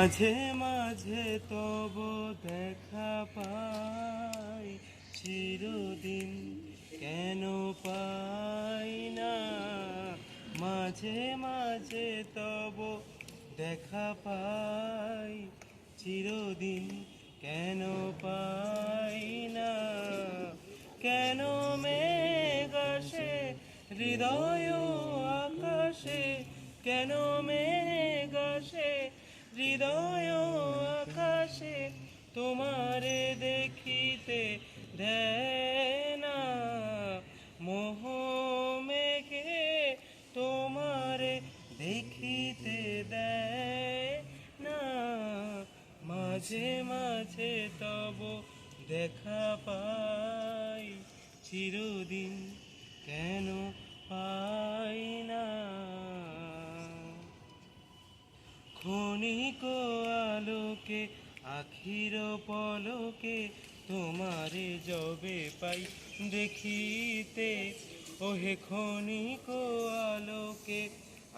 মাঝে মাঝে তব দেখা পাই, চিরদিন কেন পাই না। মাঝে মাঝে তব দেখা পাই, চিরদিন কেন পাই না। কেন মেঘ আসে হৃদয় আকাশে, কেন মেঘ আসে হৃদয় আকাশে, তোমারে দেখিতে দেয় না। মোহ মেঘে তোমারে দেখিতে দেয় না। মাঝে মাঝে তব দেখা পাই, চিরদিন কেন পাই না। ক্ষণিক আলোকে আখির পলকে তোমারে যবে পাই দেখিতে, ওহে ক্ষণিক আলোকে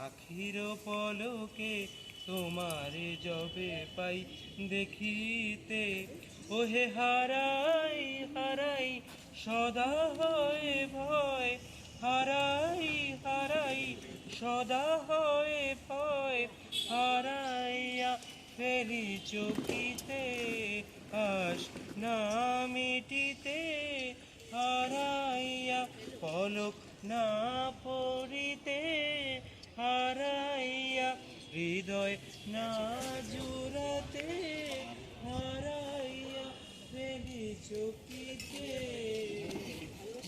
আখির পলকে তোমারে যবে পাই দেখিতে, ওহে হারাই হারাই সদা হয় ভয়, হারাই হারাই সদা হয় ভয়, হারাইয়া ফেলি চকিতে আশ না মিটিতে, হারাইয়া পলক না পড়িতে, হারাইয়া হৃদয় না জুড়াতে, হারাইয়া ফেলি চকিতে।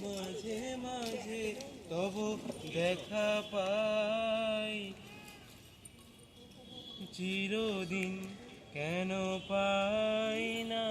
মাঝে মাঝে তব দেখা পাই, চিরদিন কেন পাই না।